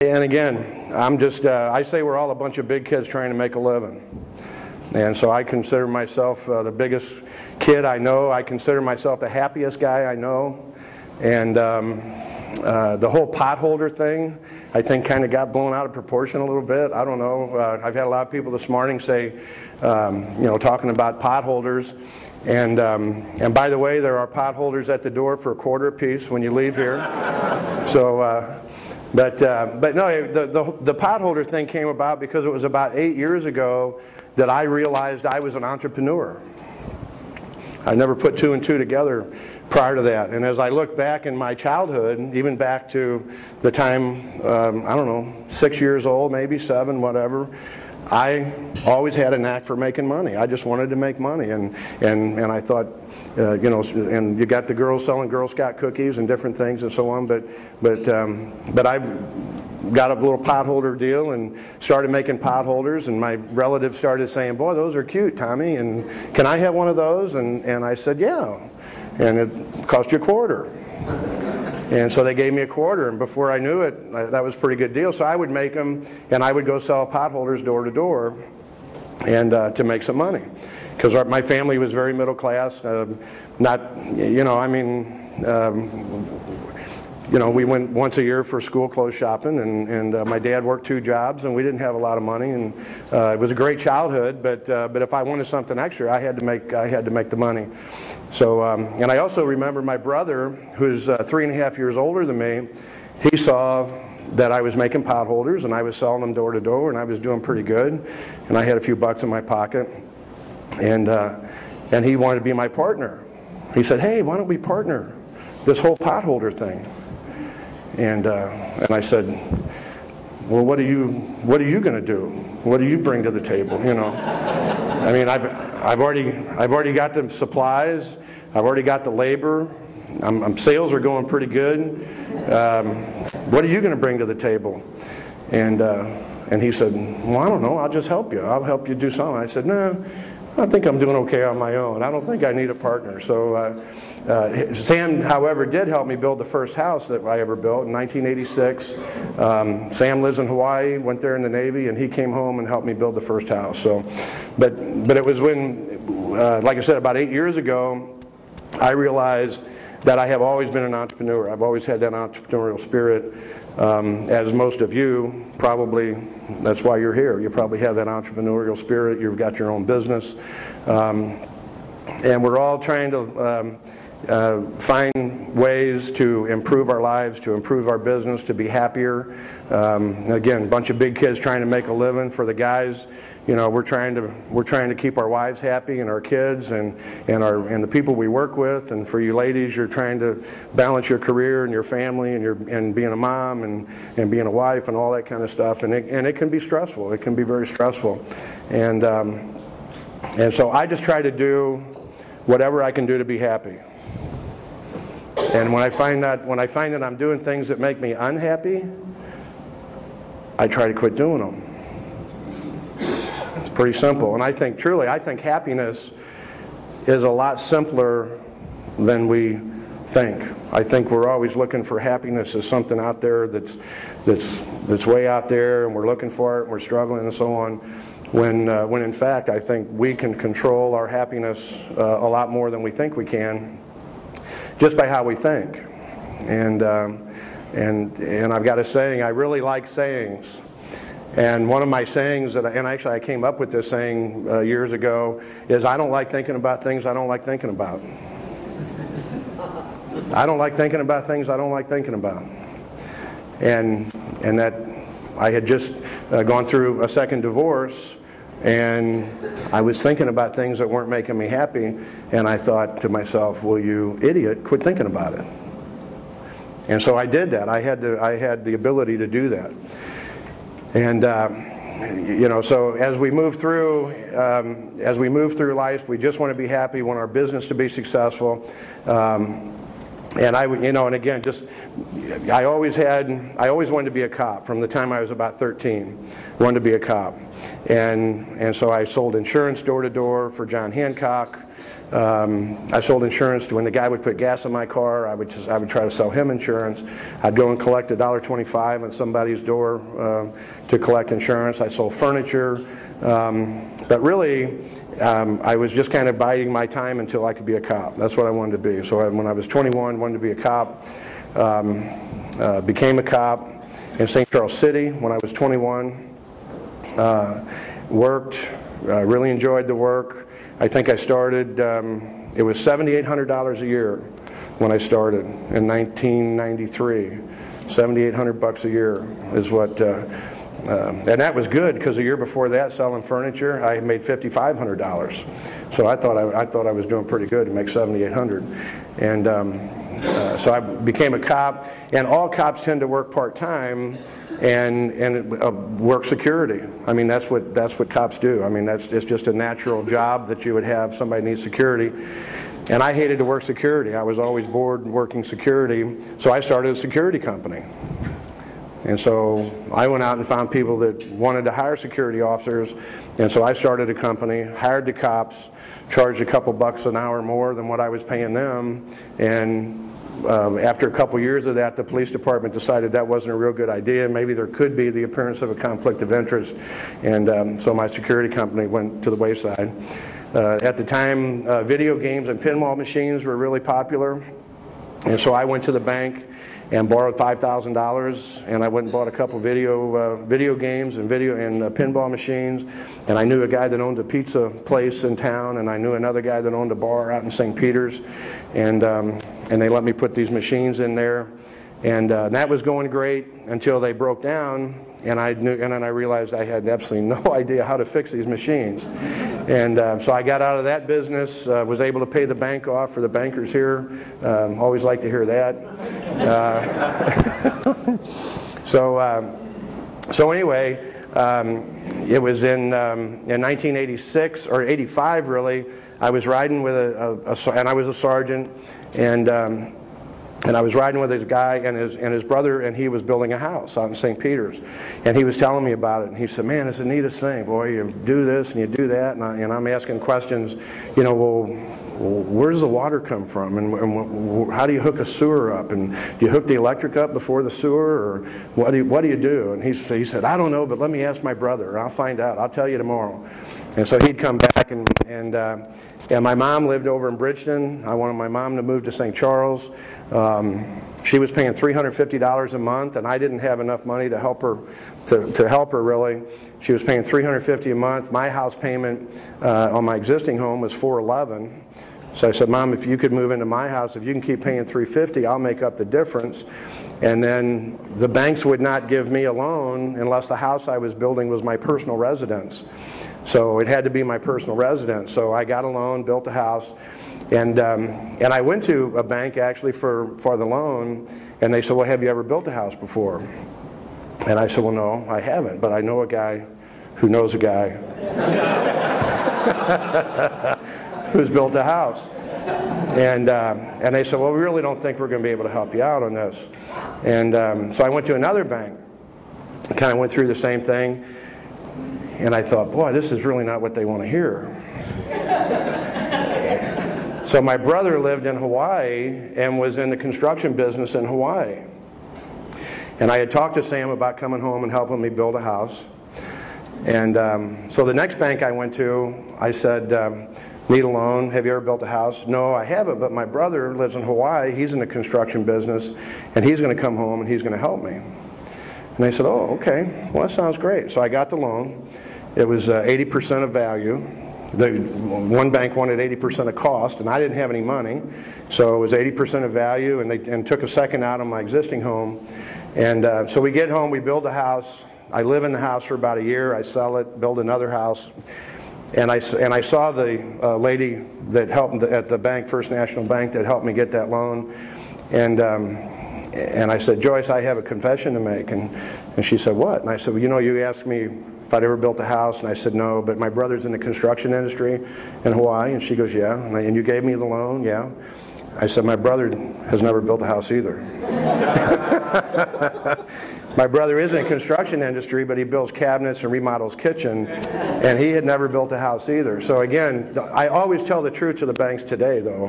And again, I'm just, I say we're all a bunch of big kids trying to make a living. And so I consider myself the biggest kid I know. I consider myself the happiest guy I know. And the whole potholder thing, I think, kind of got blown out of proportion a little bit. I don't know. I've had a lot of people this morning say, talking about potholders. And by the way, there are potholders at the door for $0.25 apiece when you leave here. So. But no, the potholder thing came about because it was about 8 years ago that I realized I was an entrepreneur. I never put two and two together prior to that. And as I look back in my childhood, even back to the time, I don't know, 6 years old, maybe 7, whatever, I always had a knack for making money. I just wanted to make money, and I thought, and you got the girls selling Girl Scout cookies and different things and so on. But I got a little potholder deal and started making potholders, and my relatives started saying, "Boy, those are cute, Tommy, and can I have one of those?" And I said, "Yeah," and it cost you $0.25. And so they gave me $0.25, and before I knew it, that was a pretty good deal. So I would make them, and I would go sell potholders door to door, and to make some money, because my family was very middle class. We went once a year for school clothes shopping, and my dad worked 2 jobs, and we didn't have a lot of money, and it was a great childhood. But if I wanted something extra, I had to make the money. So, and I also remember my brother, who's 3.5 years older than me. He saw that I was making potholders, and I was selling them door to door, and I was doing pretty good, and I had a few bucks in my pocket, and he wanted to be my partner. He said, "Hey, why don't we partner this whole potholder thing?" And I said, "Well, what are you going to do? What do you bring to the table? I mean, I've already got the supplies. I've already got the labor. Sales are going pretty good. What are you going to bring to the table?" And he said, "Well, I don't know. I'll just help you. I'll help you do something." I said, "No, I think I'm doing okay on my own. I don't think I need a partner." So Sam, however, did help me build the first house that I ever built in 1986. Sam lives in Hawaii, went there in the Navy, and he came home and helped me build the first house. So, but it was when, like I said, about 8 years ago, I realized that I have always been an entrepreneur. I've always had that entrepreneurial spirit. As most of you, probably, that's why you're here. You probably have that entrepreneurial spirit. You've got your own business. And we're all trying to find ways to improve our lives, to improve our business, to be happier. Again, a bunch of big kids trying to make a living. For the guys, we're trying to keep our wives happy, and our kids, and the people we work with. And for you ladies, you're trying to balance your career and your family, and being a mom, and being a wife, and all that kind of stuff. And it can be stressful. It can be very stressful. And so I just try to do whatever I can do to be happy. And when I find that I'm doing things that make me unhappy, I try to quit doing them. It's pretty simple. And I think happiness is a lot simpler than we think. I think we're always looking for happiness as something out there that's way out there, and we're looking for it, and we're struggling and so on. When in fact, I think we can control our happiness a lot more than we think we can, just by how we think. And I've got a saying. I really like sayings. And one of my sayings, and actually I came up with this saying years ago, is I don't like thinking about things I don't like thinking about. I don't like thinking about things I don't like thinking about. And that I had just gone through a second divorce, and I was thinking about things that weren't making me happy, and I thought to myself, "Well, you idiot, quit thinking about it." And so I did that. I had the ability to do that. And so as we move through life, we just want to be happy. We want our business to be successful. And and again, I always wanted to be a cop from the time I was about 13. Wanted to be a cop, and so I sold insurance door to door for John Hancock. I sold insurance to when the guy would put gas in my car. I would try to sell him insurance. I'd go and collect $1.25 on somebody's door to collect insurance. I sold furniture, but really, I was just kind of biding my time until I could be a cop. That's what I wanted to be. So when I was 21, I wanted to be a cop. Became a cop in St. Charles City when I was 21. Worked. Really enjoyed the work. I think I started, it was $7,800 a year when I started in 1993. $7,800 a year is what, and that was good because the year before that, selling furniture, I made $5,500. So I thought I was doing pretty good to make $7,800. And so I became a cop, and all cops tend to work part-time and work security. I mean, that's what cops do. I mean, it's just a natural job that you would have. Somebody needs security. And I hated to work security. I was always bored working security, so I started a security company. And so I went out and found people that wanted to hire security officers, and so I started a company, hired the cops, charged a couple bucks an hour more than what I was paying them, and after a couple years of that, the police department decided that wasn't a real good idea. Maybe there could be the appearance of a conflict of interest, and so my security company went to the wayside. At the time, video games and pinball machines were really popular, and so I went to the bank and borrowed $5,000, and I went and bought a couple video games and pinball machines, and I knew a guy that owned a pizza place in town, and I knew another guy that owned a bar out in St. Peter's, and they let me put these machines in there, and that was going great until they broke down, and then I realized I had absolutely no idea how to fix these machines. And so I got out of that business, was able to pay the bank off for the bankers here. Always like to hear that. So anyway, it was in 1986 or 85 really. I was riding with and I was a sergeant, and I was riding with his guy and his brother, and he was building a house out in St. Peter's, and he was telling me about it, and he said, "Man, it's the neatest thing, boy. You do this and you do that," and I'm asking questions, well, where does the water come from, and how do you hook a sewer up, and do you hook the electric up before the sewer, or what do you do? And he said, "I don't know, but let me ask my brother. I'll find out. I'll tell you tomorrow." And so he'd come back, and my mom lived over in Bridgeton. I wanted my mom to move to St. Charles. She was paying $350 a month, and I didn't have enough money to help her really. She was paying $350 a month. My house payment on my existing home was $411. So I said, "Mom, if you could move into my house, if you can keep paying $350, I'll make up the difference." And then the banks would not give me a loan unless the house I was building was my personal residence. So it had to be my personal residence. So I got a loan, built a house, and I went to a bank actually for the loan, and they said, "Well, have you ever built a house before?" And I said, "Well, no, I haven't, but I know a guy who knows a guy who's built a house." And they said, "Well, we really don't think we're going to be able to help you out on this." And so I went to another bank, kind of went through the same thing, and I thought, boy, this is really not what they want to hear. So my brother lived in Hawaii and was in the construction business in Hawaii. And I had talked to Sam about coming home and helping me build a house. And so the next bank I went to, I said, "Need a loan? Have you ever built a house?" "No, I haven't, but my brother lives in Hawaii. He's in the construction business, and he's going to come home and he's going to help me." And they said, "Oh, okay. Well, that sounds great." So I got the loan. It was 80% of value. One bank wanted 80% of cost, and I didn't have any money, so it was 80% of value, and took a second out on my existing home. And so we get home, we build a house. I live in the house for about a year. I sell it, build another house. And I saw the lady that helped at the bank, First National Bank, that helped me get that loan. And I said, "Joyce, I have a confession to make." And she said, "What?" And I said, "Well, you asked me if I'd ever built a house." And I said, "No, but my brother's in the construction industry in Hawaii." And she goes, "Yeah." "And you gave me the loan?" "Yeah." I said, my brother has never built a house either. My brother is in the construction industry, but he builds cabinets and remodels kitchen, and he had never built a house either. So again, I always tell the truth to the banks today, though.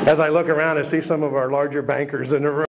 As I look around and see some of our larger bankers in the room.